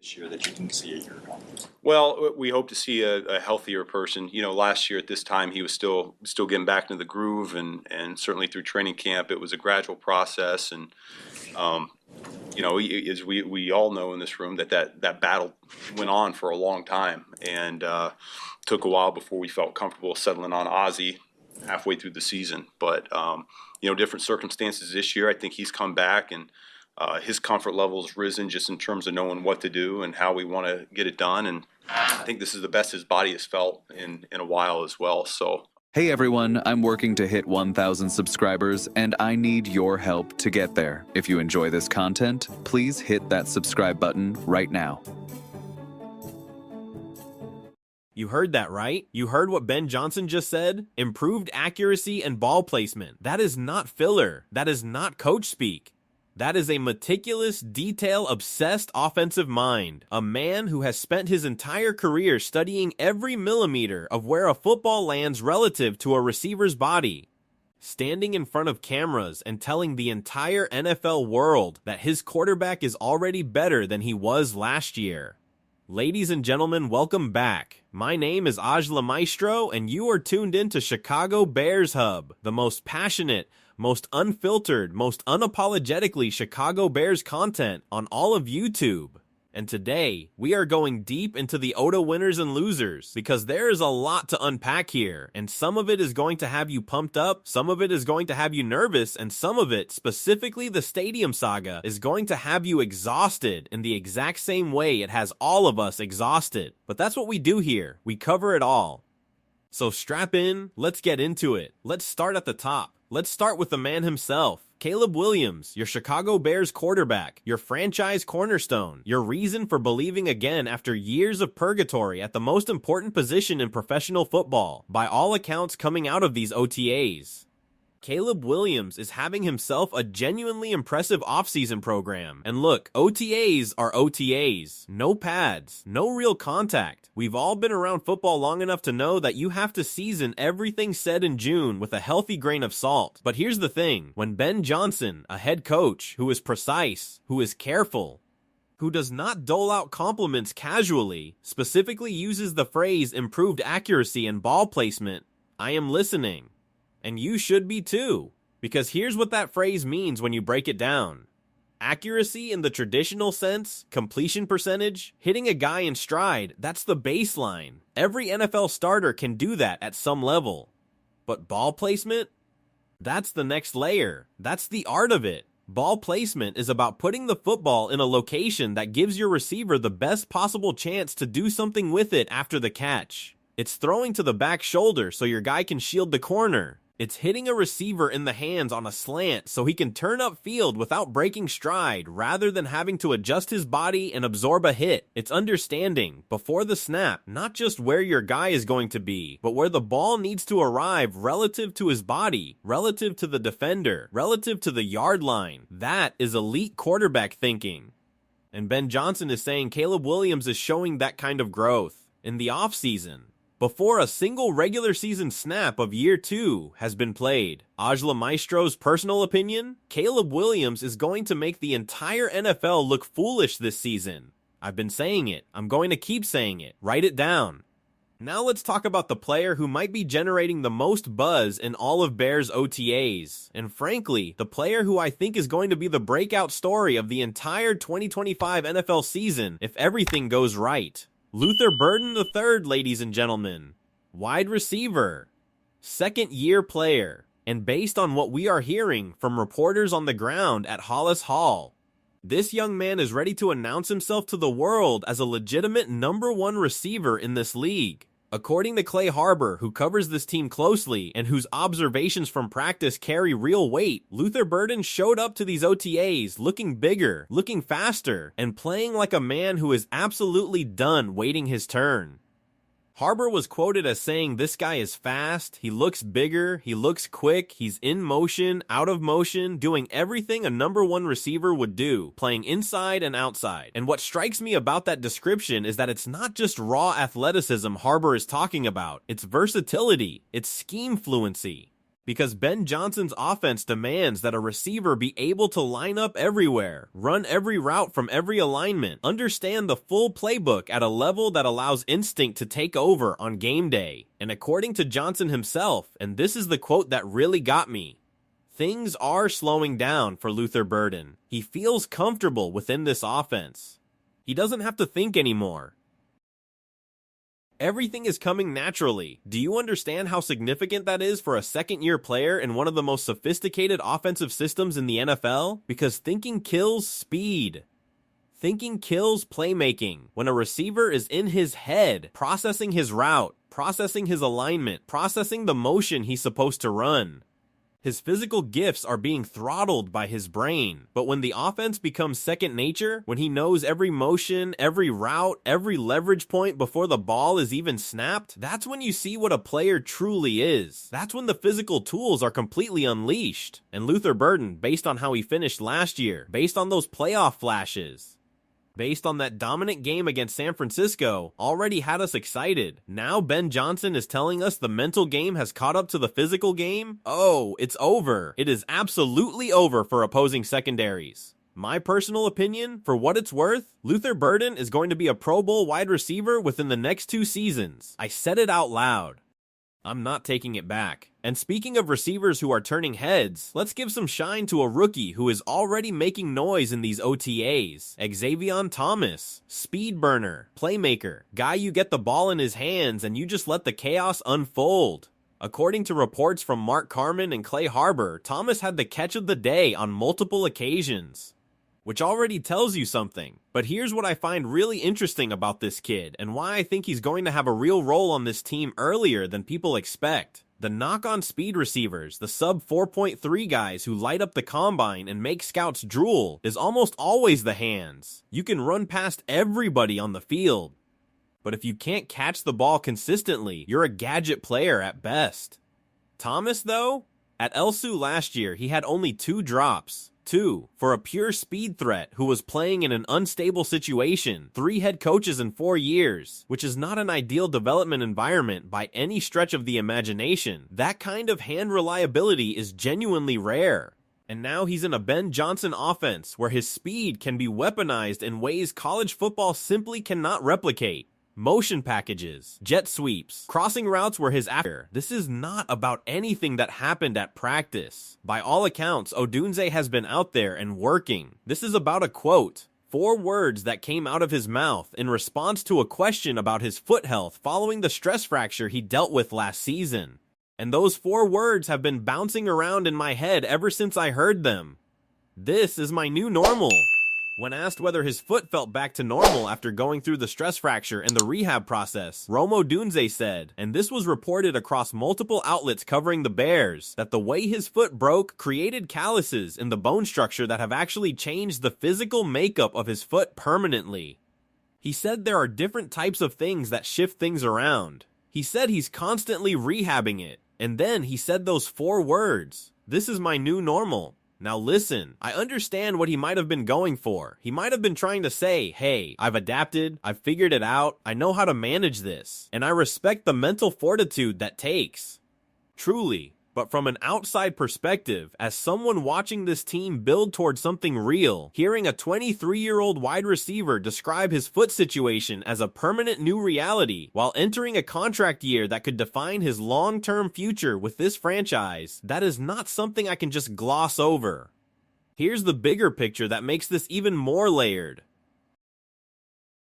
this year that you didn't see a year ago? Well, we hope to see a healthier person. You know, last year at this time he was still getting back into the groove, and certainly through training camp it was a gradual process. And um, you know, as we all know in this room, that battle went on for a long time, and took a while before we felt comfortable settling on Ozzie halfway through the season. But you know, different circumstances this year. I think he's come back, and his comfort level has risen just in terms of knowing what to do and how we want to get it done. And I think this is the best his body has felt in a while as well. So. Hey everyone, I'm working to hit 1,000 subscribers, and I need your help to get there. If you enjoy this content, please hit that subscribe button right now. You heard that right? You heard what Ben Johnson just said? Improved accuracy and ball placement. That is not filler. That is not coach speak. That is a meticulous, detail-obsessed offensive mind. A man who has spent his entire career studying every millimeter of where a football lands relative to a receiver's body. Standing in front of cameras and telling the entire NFL world that his quarterback is already better than he was last year. Ladies and gentlemen, welcome back. My name is Ajla Maestro, and you are tuned in to Chicago Bears Hub, the most passionate, most unfiltered, most unapologetically Chicago Bears content on all of YouTube. And today, we are going deep into the OTA winners and losers, because there is a lot to unpack here, and some of it is going to have you pumped up, some of it is going to have you nervous, and some of it, specifically the Stadium Saga, is going to have you exhausted in the exact same way it has all of us exhausted. But that's what we do here. We cover it all. So strap in, let's get into it. Let's start at the top. Let's start with the man himself, Caleb Williams, your Chicago Bears quarterback, your franchise cornerstone, your reason for believing again after years of purgatory at the most important position in professional football, by all accounts coming out of these OTAs. Caleb Williams is having himself a genuinely impressive offseason program. And look, OTAs are OTAs. No pads, no real contact. We've all been around football long enough to know that you have to season everything said in June with a healthy grain of salt. But here's the thing, when Ben Johnson, a head coach who is precise, who is careful, who does not dole out compliments casually, specifically uses the phrase improved accuracy and ball placement, I am listening. And you should be too, because here's what that phrase means when you break it down. Accuracy in the traditional sense, completion percentage, hitting a guy in stride, that's the baseline. Every NFL starter can do that at some level. But ball placement? That's the next layer. That's the art of it. Ball placement is about putting the football in a location that gives your receiver the best possible chance to do something with it after the catch. It's throwing to the back shoulder so your guy can shield the corner. It's hitting a receiver in the hands on a slant so he can turn upfield without breaking stride rather than having to adjust his body and absorb a hit. It's understanding, before the snap, not just where your guy is going to be, but where the ball needs to arrive relative to his body, relative to the defender, relative to the yard line. That is elite quarterback thinking. And Ben Johnson is saying Caleb Williams is showing that kind of growth in the offseason, before a single regular season snap of year 2 has been played. Ajla Maestro's personal opinion? Caleb Williams is going to make the entire NFL look foolish this season. I've been saying it. I'm going to keep saying it. Write it down. Now let's talk about the player who might be generating the most buzz in all of Bears OTAs. And frankly, the player who I think is going to be the breakout story of the entire 2025 NFL season if everything goes right. Luther Burden III, ladies and gentlemen. Wide receiver. Second-year player. And based on what we are hearing from reporters on the ground at Hollis Hall, this young man is ready to announce himself to the world as a legitimate #1 receiver in this league. According to Clay Harbor, who covers this team closely and whose observations from practice carry real weight, Luther Burden showed up to these OTAs looking bigger, looking faster, and playing like a man who is absolutely done waiting his turn. Harbor was quoted as saying this guy is fast, he looks bigger, he looks quick, he's in motion, out of motion, doing everything a #1 receiver would do, playing inside and outside. And what strikes me about that description is that it's not just raw athleticism Harbor is talking about, it's versatility, it's scheme fluency. Because Ben Johnson's offense demands that a receiver be able to line up everywhere, run every route from every alignment, understand the full playbook at a level that allows instinct to take over on game day. And according to Johnson himself, and this is the quote that really got me, things are slowing down for Luther Burden. He feels comfortable within this offense. He doesn't have to think anymore. Everything is coming naturally. Do you understand how significant that is for a second-year player in one of the most sophisticated offensive systems in the NFL? Because thinking kills speed. Thinking kills playmaking. When a receiver is in his head, processing his route, processing his alignment, processing the motion he's supposed to run, his physical gifts are being throttled by his brain. But when the offense becomes second nature, when he knows every motion, every route, every leverage point before the ball is even snapped, that's when you see what a player truly is. That's when the physical tools are completely unleashed. And Luther Burden, based on how he finished last year, based on those playoff flashes, based on that dominant game against San Francisco, already had us excited. Now Ben Johnson is telling us the mental game has caught up to the physical game? Oh, it's over. It is absolutely over for opposing secondaries. My personal opinion, for what it's worth, Luther Burden is going to be a Pro Bowl wide receiver within the next 2 seasons. I said it out loud. I'm not taking it back. And speaking of receivers who are turning heads, let's give some shine to a rookie who is already making noise in these OTAs. Xavion Thomas, speed burner, playmaker, guy you get the ball in his hands and you just let the chaos unfold. According to reports from Mark Carman and Clay Harbor, Thomas had the catch of the day on multiple occasions, which already tells you something. But here's what I find really interesting about this kid, and why I think he's going to have a real role on this team earlier than people expect. The knock on speed receivers, the sub 4.3 guys who light up the combine and make scouts drool, is almost always the hands. You can run past everybody on the field, but if you can't catch the ball consistently, you're a gadget player at best. Thomas, though, at LSU last year, he had only 2 drops. 2, for a pure speed threat who was playing in an unstable situation, 3 head coaches in 4 years, which is not an ideal development environment by any stretch of the imagination. That kind of hand reliability is genuinely rare. And now he's in a Ben Johnson offense where his speed can be weaponized in ways college football simply cannot replicate. Motion packages, jet sweeps, crossing routes were his after. This is not about anything that happened at practice. By all accounts, Odunze has been out there and working. This is about a quote, 4 words that came out of his mouth in response to a question about his foot health following the stress fracture he dealt with last season. And those 4 words have been bouncing around in my head ever since I heard them. This is my new normal. When asked whether his foot felt back to normal after going through the stress fracture and the rehab process, Rome Odunze said, and this was reported across multiple outlets covering the Bears, that the way his foot broke created calluses in the bone structure that have actually changed the physical makeup of his foot permanently. He said there are different types of things that shift things around. He said he's constantly rehabbing it, and then he said those 4 words, "This is my new normal." Now listen, I understand what he might have been going for. He might have been trying to say, hey, I've adapted, I've figured it out, I know how to manage this, and I respect the mental fortitude that takes. Truly. But from an outside perspective, as someone watching this team build towards something real, hearing a 23-year-old wide receiver describe his foot situation as a permanent new reality while entering a contract year that could define his long-term future with this franchise, that is not something I can just gloss over. Here's the bigger picture that makes this even more layered.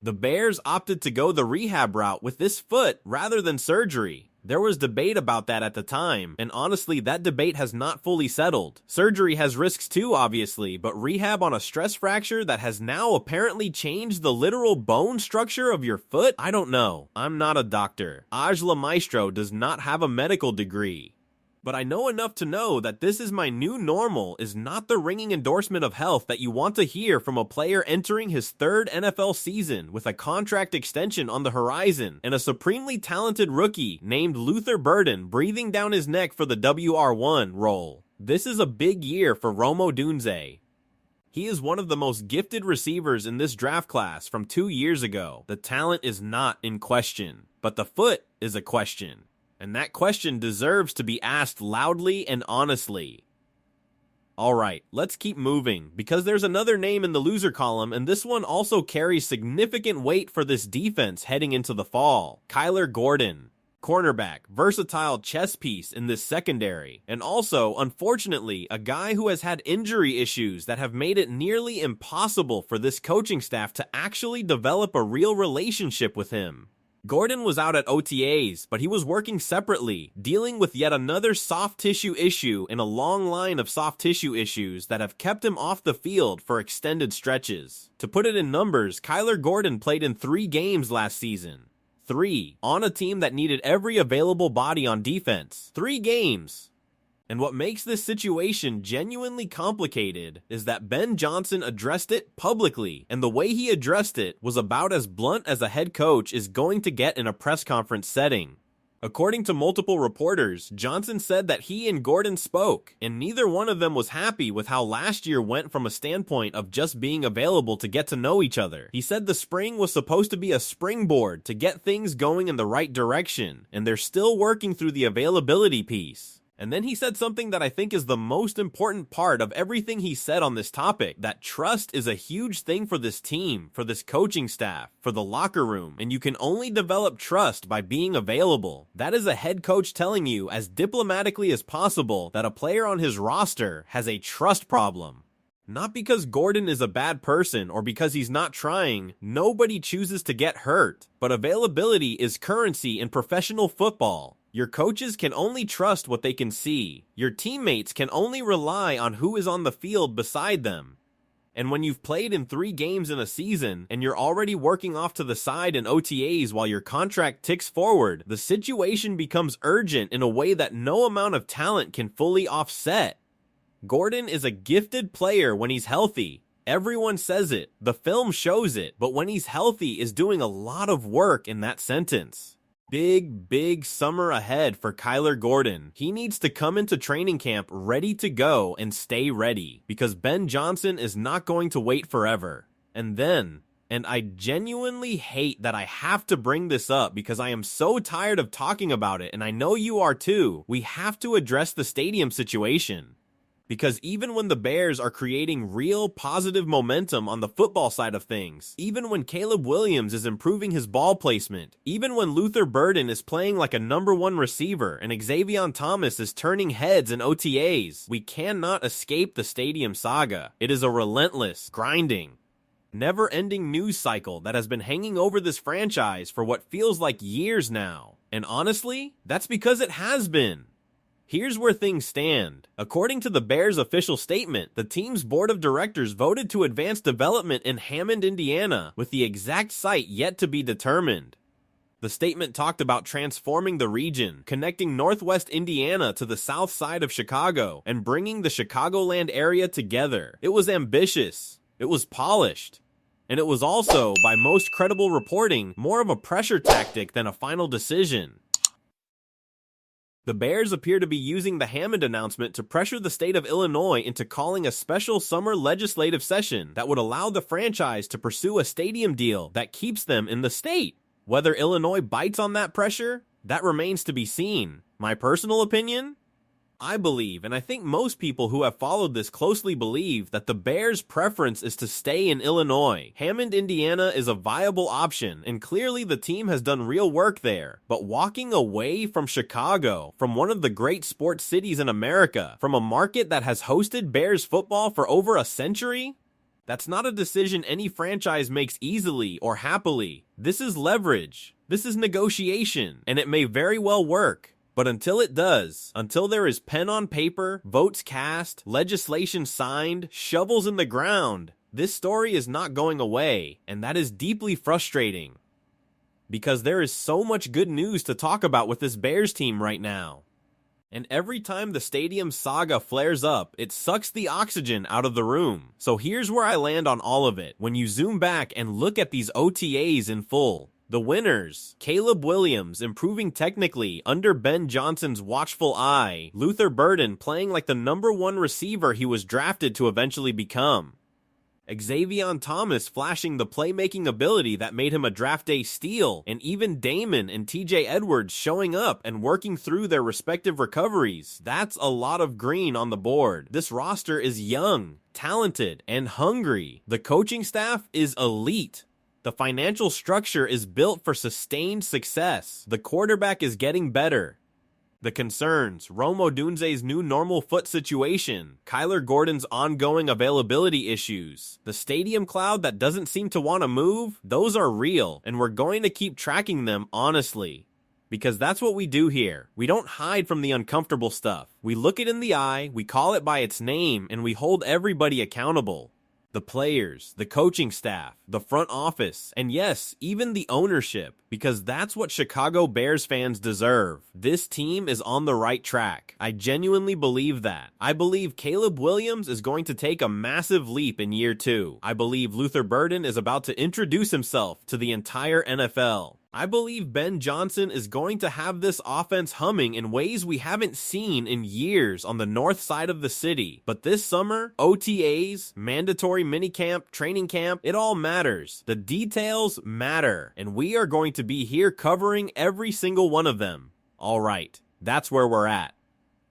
The Bears opted to go the rehab route with this foot rather than surgery. There was debate about that at the time, and honestly, that debate has not fully settled. Surgery has risks too, obviously, but rehab on a stress fracture that has now apparently changed the literal bone structure of your foot? I don't know. I'm not a doctor. Ajla Maestro does not have a medical degree. But I know enough to know that this is my new normal is not the ringing endorsement of health that you want to hear from a player entering his 3rd NFL season with a contract extension on the horizon and a supremely talented rookie named Luther Burden breathing down his neck for the WR1 role. This is a big year for Rome Odunze. He is one of the most gifted receivers in this draft class from 2 years ago. The talent is not in question, but the foot is a question. And that question deserves to be asked loudly and honestly. Alright, let's keep moving, because there's another name in the loser column, and this one also carries significant weight for this defense heading into the fall. Kyler Gordon. Cornerback, versatile chess piece in this secondary, and also, unfortunately, a guy who has had injury issues that have made it nearly impossible for this coaching staff to actually develop a real relationship with him. Gordon was out at OTAs, but he was working separately, dealing with yet another soft tissue issue in a long line of soft tissue issues that have kept him off the field for extended stretches. To put it in numbers, Kyler Gordon played in 3 games last season. 3, on a team that needed every available body on defense. 3 games. And what makes this situation genuinely complicated is that Ben Johnson addressed it publicly, and the way he addressed it was about as blunt as a head coach is going to get in a press conference setting. According to multiple reporters, Johnson said that he and Gordon spoke, and neither one of them was happy with how last year went from a standpoint of just being available to get to know each other. He said the spring was supposed to be a springboard to get things going in the right direction, and they're still working through the availability piece. And then he said something that I think is the most important part of everything he said on this topic, that trust is a huge thing for this team, for this coaching staff, for the locker room, and you can only develop trust by being available. That is a head coach telling you as diplomatically as possible that a player on his roster has a trust problem. Not because Gordon is a bad person or because he's not trying, nobody chooses to get hurt, but availability is currency in professional football. Your coaches can only trust what they can see. Your teammates can only rely on who is on the field beside them. And when you've played in 3 games in a season, and you're already working off to the side in OTAs while your contract ticks forward, the situation becomes urgent in a way that no amount of talent can fully offset. Gordon is a gifted player when he's healthy. Everyone says it, the film shows it, but when he's healthy is doing a lot of work in that sentence. Big summer ahead for Kyler Gordon. He needs to come into training camp ready to go and stay ready, because Ben Johnson is not going to wait forever. And I genuinely hate that I have to bring this up because I am so tired of talking about it, and I know you are too. We have to address the stadium situation. Because even when the Bears are creating real positive momentum on the football side of things, even when Caleb Williams is improving his ball placement, even when Luther Burden is playing like a #1 receiver and Xavier Thomas is turning heads in OTAs, we cannot escape the stadium saga. It is a relentless, grinding, never-ending news cycle that has been hanging over this franchise for what feels like years now. And honestly, that's because it has been. Here's where things stand. According to the Bears' official statement, the team's board of directors voted to advance development in Hammond, Indiana, with the exact site yet to be determined. The statement talked about transforming the region, connecting Northwest Indiana to the south side of Chicago, and bringing the Chicagoland area together. It was ambitious. It was polished. And it was also, by most credible reporting, more of a pressure tactic than a final decision. The Bears appear to be using the Hammond announcement to pressure the state of Illinois into calling a special summer legislative session that would allow the franchise to pursue a stadium deal that keeps them in the state. Whether Illinois bites on that pressure, that remains to be seen. My personal opinion? I believe, and I think most people who have followed this closely believe, that the Bears' preference is to stay in Illinois. Hammond, Indiana is a viable option, and clearly the team has done real work there. But walking away from Chicago, from one of the great sports cities in America, from a market that has hosted Bears football for over a century? That's not a decision any franchise makes easily or happily. This is leverage. This is negotiation, and it may very well work. But until it does, until there is pen on paper, votes cast, legislation signed, shovels in the ground, this story is not going away, and that is deeply frustrating. Because there is so much good news to talk about with this Bears team right now. And every time the stadium saga flares up, it sucks the oxygen out of the room. So here's where I land on all of it. When you zoom back and look at these OTAs in full, the winners: Caleb Williams improving technically under Ben Johnson's watchful eye, Luther Burden playing like the #1 receiver he was drafted to eventually become. Xavier Thomas flashing the playmaking ability that made him a draft day steal, and even Damon and TJ Edwards showing up and working through their respective recoveries. That's a lot of green on the board. This roster is young, talented, and hungry. The coaching staff is elite. The financial structure is built for sustained success. The quarterback is getting better. The concerns, Rome Odunze's new normal foot situation, Kyler Gordon's ongoing availability issues, the stadium cloud that doesn't seem to want to move, those are real, and we're going to keep tracking them honestly. Because that's what we do here. We don't hide from the uncomfortable stuff. We look it in the eye, we call it by its name, and we hold everybody accountable. The players, the coaching staff, the front office, and yes, even the ownership, because that's what Chicago Bears fans deserve. This team is on the right track. I genuinely believe that. I believe Caleb Williams is going to take a massive leap in year 2. I believe Luther Burden is about to introduce himself to the entire NFL. I believe Ben Johnson is going to have this offense humming in ways we haven't seen in years on the north side of the city. But this summer, OTAs, mandatory minicamp, training camp, it all matters. The details matter, and we are going to be here covering every single one of them. All right, that's where we're at.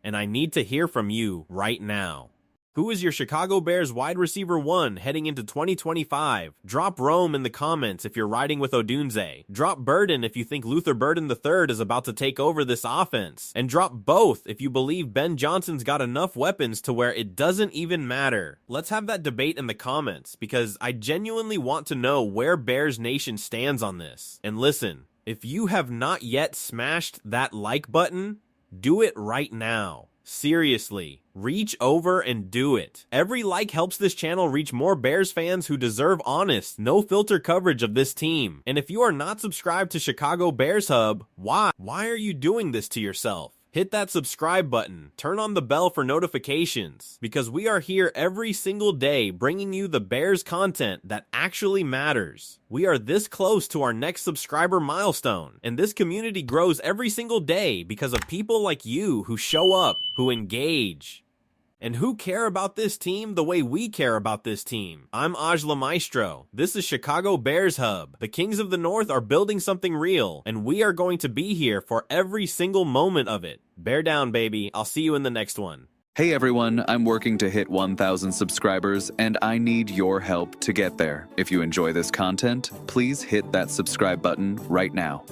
And I need to hear from you right now. Who is your Chicago Bears wide receiver 1 heading into 2025? Drop Rome in the comments if you're riding with Odunze. Drop Burden if you think Luther Burden III is about to take over this offense. And drop both if you believe Ben Johnson's got enough weapons to where it doesn't even matter. Let's have that debate in the comments, because I genuinely want to know where Bears Nation stands on this. And listen, if you have not yet smashed that like button, do it right now. Seriously, reach over and do it. Every like helps this channel reach more Bears fans who deserve honest, no filter coverage of this team. And if you are not subscribed to Chicago Bears Hub, why? Why are you doing this to yourself? Hit that subscribe button, turn on the bell for notifications, because we are here every single day bringing you the Bears content that actually matters. We are this close to our next subscriber milestone, and this community grows every single day because of people like you who show up, who engage, and who care about this team the way we care about this team. I'm Ajla Maestro. This is Chicago Bears Hub. The Kings of the North are building something real, and we are going to be here for every single moment of it. Bear down, baby. I'll see you in the next one. Hey everyone, I'm working to hit 1,000 subscribers, and I need your help to get there. If you enjoy this content, please hit that subscribe button right now.